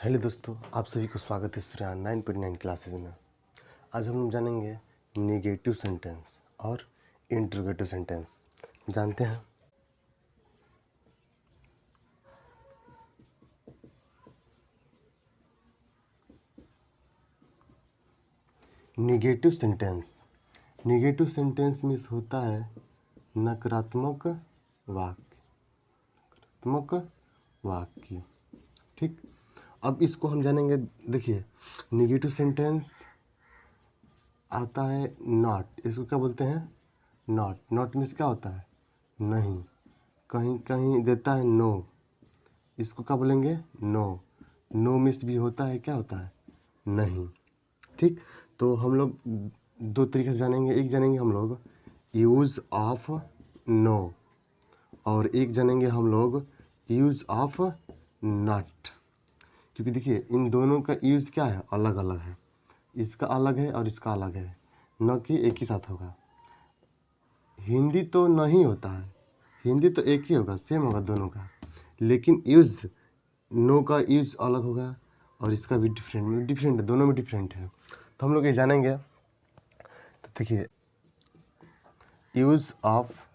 Hello दोस्तों, आप सभी को स्वागत है सूर्या 9.9 क्लासेज में। आज हम जानेंगे नेगेटिव सेंटेंस और इंटरोगेटिव सेंटेंस। जानते हैं। नेगेटिव सेंटेंस मीन्स होता है नकारात्मक वाक्य। ठीक, अब इसको हम जानेंगे। देखिए, नेगेटिव सेंटेंस आता है नॉट। इसको क्या बोलते हैं? नॉट मीन्स क्या होता है? नहीं। कहीं कहीं देता है नो। इसको क्या बोलेंगे? नो मीन्स भी होता है, क्या होता है? नहीं। ठीक, तो हम लोग दो तरीके से जानेंगे। एक जानेंगे हम लोग यूज़ ऑफ नो, और एक जानेंगे हम लोग यूज़ ऑफ नॉट। क्योंकि देखिए, इन दोनों का यूज़ क्या है? अलग अलग है। इसका अलग है और इसका अलग है, न कि एक ही साथ होगा। हिंदी तो नहीं होता है, हिंदी तो एक ही होगा, सेम होगा दोनों का, लेकिन यूज़ नो का यूज़ अलग होगा और इसका भी डिफरेंट है, दोनों में डिफरेंट है। तो हम लोग ये जानेंगे। तो देखिए, यूज़ ऑफ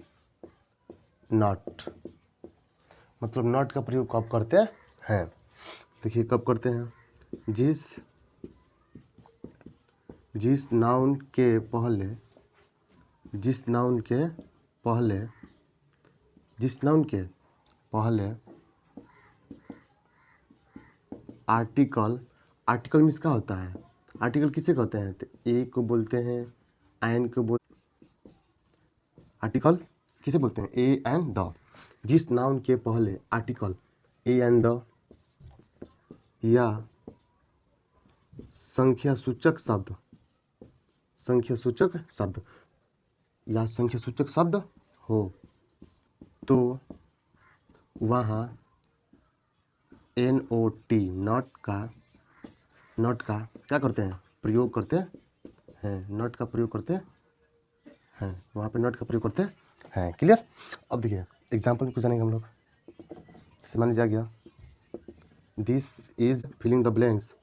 नॉट मतलब नॉट का प्रयोग कब करते हैं? देखिए, कब करते हैं? जिस नाउन के पहले आर्टिकल मीन्स क्या होता है? आर्टिकल किसे कहते हैं? तो ए को बोलते हैं, एन को आर्टिकल किसे बोलते हैं? A and the. जिस नाउन के पहले आर्टिकल ए एंड द या संख्यासूचक शब्द हो तो वहाँ नॉट का क्या करते हैं? प्रयोग करते हैं। नॉट का प्रयोग करते हैं, वहाँ पे नॉट का प्रयोग करते हैं। क्लियर? अब देखिए, एग्जाम्पल में कुछ जानेंगे हम लोग। जैसे मान लीजिए आ गया, this is filling the blanks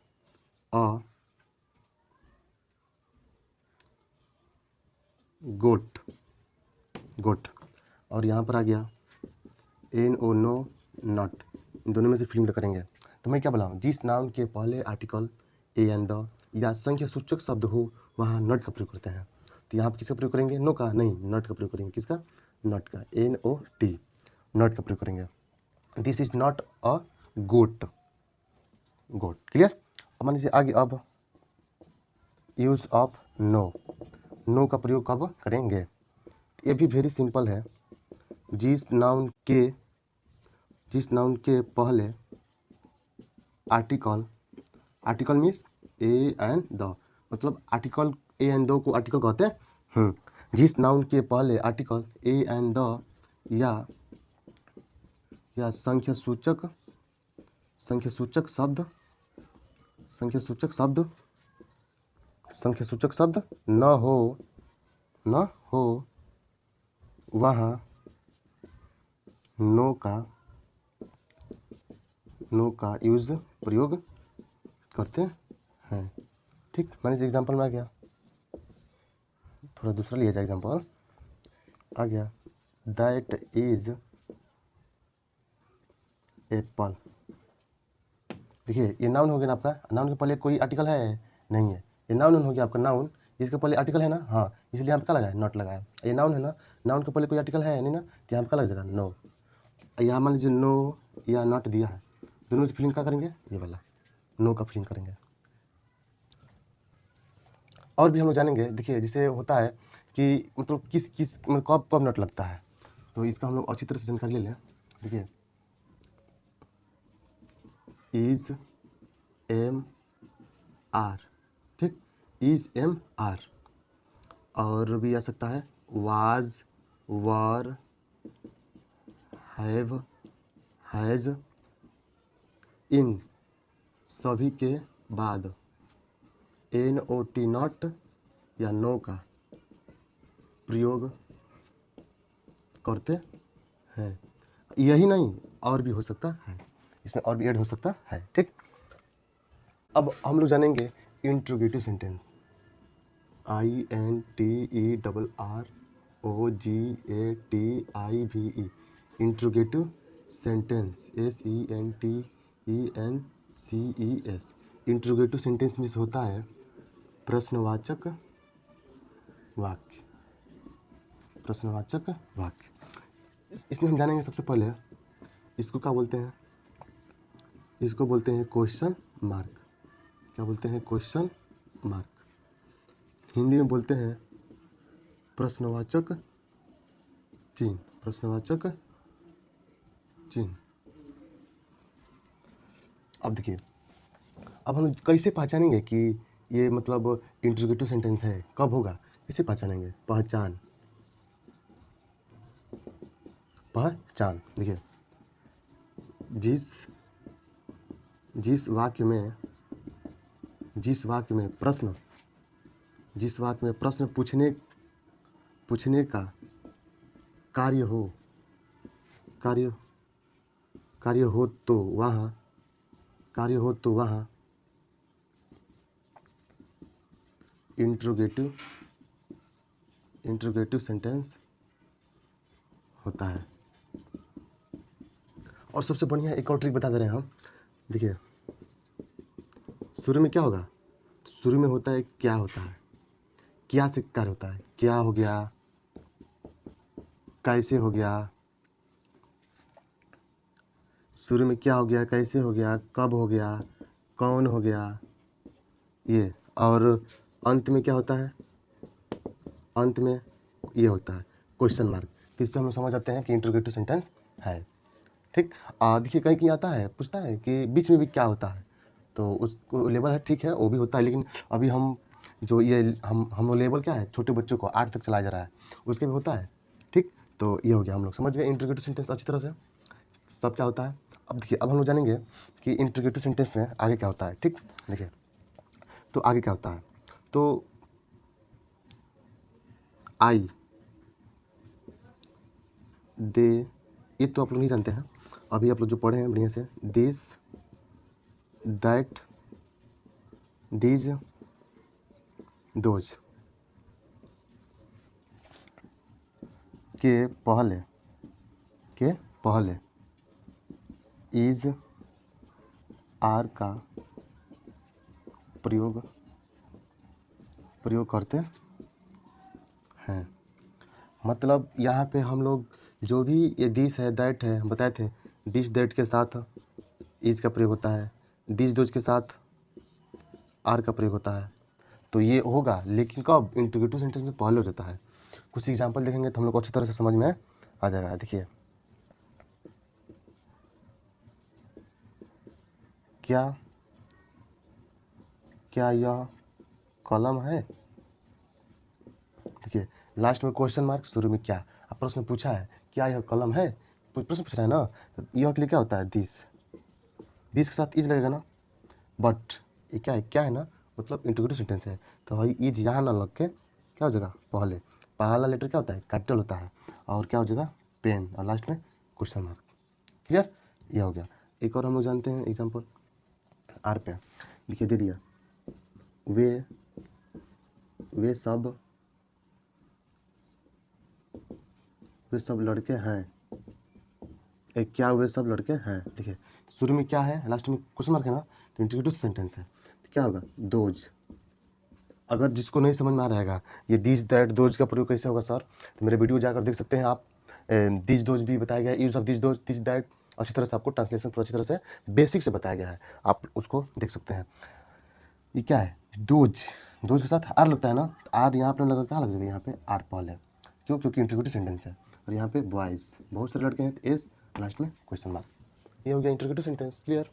a goat, और यहाँ पर आ गया नो नॉट। इन दोनों में से फिलिंग करेंगे। तो मैं क्या बोला हूँ? जिस नाउन के पहले आर्टिकल ए एंड द या संख्या सूचक शब्द हो वहाँ नॉट का प्रयोग करते हैं। तो यहाँ पर किसका प्रयोग करेंगे? नो का नहीं, नॉट का प्रयोग करेंगे। किसका? नॉट का, NOT, नॉट का प्रयोग करेंगे। This is not a goat. Clear? अब मान लीजिए आगे, अब यूज ऑफ नो का प्रयोग कब करेंगे? ये भी वेरी सिंपल है। जिस नाउन के पहले article means A and the, मतलब आर्टिकल ए एंड द को आर्टिकल कहते हैं। जिस नाउन के पहले आर्टिकल ए एंड द या संख्यासूचक शब्द न हो वहाँ नो का यूज प्रयोग करते हैं। ठीक, मान लीजिए एग्जाम्पल में आ गया, थोड़ा दूसरा लिया जाए। एग्जाम्पल आ गया, दैट इज एप्पल। देखिए, ये नाउन हो गया ना आपका। नाउन के पहले कोई आर्टिकल है? नहीं है। ये नाउन हो गया आपका नाउन। इसके पहले आर्टिकल है ना? हाँ, इसलिए यहाँ पे क्या लगाया? नॉट लगाया। ये नाउन है ना, नाउन के पहले कोई आर्टिकल है नहीं ना, तो यहाँ पे क्या लग जाएगा? नो। यहाँ मान लीजिए नो या नॉट दिया है, दोनों से फिलिंग क्या करेंगे? ये वाला नो का फिलिंग करेंगे। और भी हम लोग जानेंगे। देखिए, जैसे होता है कि मतलब किस मतलब कब नॉट लगता है, तो इसका हम लोग अच्छी तरह से जानकारी ले लें। देखिए, इज एम आर, ठीक, इज एम आर। और भी आ सकता है वाज, वर, हैव, हैज। इन सभी के बाद NOT नॉट या नो का प्रयोग करते हैं। यही नहीं, और भी हो सकता है, इसमें और भी ऐड हो सकता है। ठीक, अब हम लोग जानेंगे interrogative sentence. INTERROGATIVE interrogative sentence SENTENCES। Interrogative sentence में से होता है प्रश्नवाचक वाक्य। प्रश्नवाचक वाक्य इसमें हम जानेंगे सबसे पहले इसको क्या बोलते हैं। इसको बोलते हैं क्वेश्चन मार्क। क्या बोलते हैं? Question mark. हिंदी में बोलते हैं प्रश्नवाचक चिन्ह। प्रश्नवाचक चिन्ह। अब देखिए, अब हम कैसे पहचानेंगे कि ये मतलब इंट्रोगेटिव सेंटेंस है, कब होगा, कैसे पहचानेंगे? पहचान। देखिए, जिस वाक्य में प्रश्न पूछने का कार्य हो तो वहाँ इंट्रोगेटिव सेंटेंस होता है। और सबसे बढ़िया एक और ट्रिक बता दे रहे हैं हम। देखिए, शुरू में क्या होगा? शुरू में होता है क्या होता है, क्या से कार्य होता है। क्या हो गया, कैसे हो गया। शुरू में क्या हो गया, कैसे हो गया, कब हो गया, कौन हो गया, ये। और अंत में क्या होता है? अंत में ये होता है क्वेश्चन मार्क। तो इससे हम लोग समझ जाते हैं कि इंट्रोगेटिव सेंटेंस है। ठीक। देखिए, कहीं कहीं आता है, पूछता है कि बीच में भी क्या होता है, तो उसको लेबल है, ठीक है, वो भी होता है। लेकिन अभी हम जो ये हम लेबल क्या है, छोटे बच्चों को 8 तक चलाया जा रहा है, उसके भी होता है। ठीक। तो ये हो गया, हम लोग समझ गए इंट्रोगेटिव सेंटेंस अच्छी तरह से सब क्या होता है। अब देखिए, अब हम लोग जानेंगे कि इंट्रोगेटिव सेंटेंस में आगे क्या होता है। ठीक। देखिए, तो आगे क्या होता है, तो आई दे, ये तो आप लोग नहीं जानते हैं, अभी आप लोग जो पढ़े हैं बढ़िया से, दिस दैट दीज दोज के पहले इज आर का प्रयोग करते हैं। मतलब यहाँ पे हम लोग जो भी ये दिस है, दैट है, हम बताए थे दिस दैट के साथ इज का प्रयोग होता है, दिस दोज के साथ आर का प्रयोग होता है। तो ये होगा, लेकिन कब? इंट्रोगेटिव सेंटेंस में पहले हो जाता है। कुछ एग्जांपल देखेंगे तो हम लोग को अच्छी तरह से समझ में आ जाएगा। देखिए, क्या यह कलम है? देखिए, लास्ट में क्वेश्चन मार्क, शुरू में क्या। अब प्रश्न पूछा है, क्या यह कलम है, प्रश्न पूछ रहा है ना, यह के लिए क्या होता है? दिस के साथ इज लगेगा ना। बट ये क्या है ना, मतलब इंट्रोगेटिव सेंटेंस है, तो भाई इज यहाँ ना लग के क्या हो जाएगा? पहला लेटर क्या होता है? कैपिटल होता है। और क्या हो जाएगा? पेन। और लास्ट में क्वेश्चन मार्क। क्लियर? ये हो गया। एक और हम लोग जानते हैं एग्जाम्पल आर पे। देखिए, दे दिया, वे सब लड़के हैं। क्या वे सब लड़के हैं? देखिए, शुरू में क्या है, लास्ट में क्वेश्चन मार्क है ना, तो इंट्रोगेटिव सेंटेंस है, तो क्या होगा? दोज। अगर जिसको नहीं समझ में आ रहेगा ये दिस दैट दोज का प्रयोग कैसे होगा सर, तो मेरे वीडियो जाकर देख सकते हैं आप। दिस दोज भी बताया गया है, use of this those, this that, अच्छी तरह से आपको ट्रांसलेशन पूरा अच्छी तरह से बेसिक से बताया गया है, आप उसको देख सकते हैं। ये क्या है? दोज के साथ आर लगता है ना, तो आर यहाँ पे लगा, कहाँ लग जाएगा? यहाँ पे आर पहले। क्यों? क्योंकि इंट्रोगेटिव सेंटेंस है। और यहाँ पे बॉयज़ बहुत सारे लड़के हैं, तो एस लास्ट में क्वेश्चन मार्क। ये हो गया इंट्रोगेटिव सेंटेंस। क्लियर?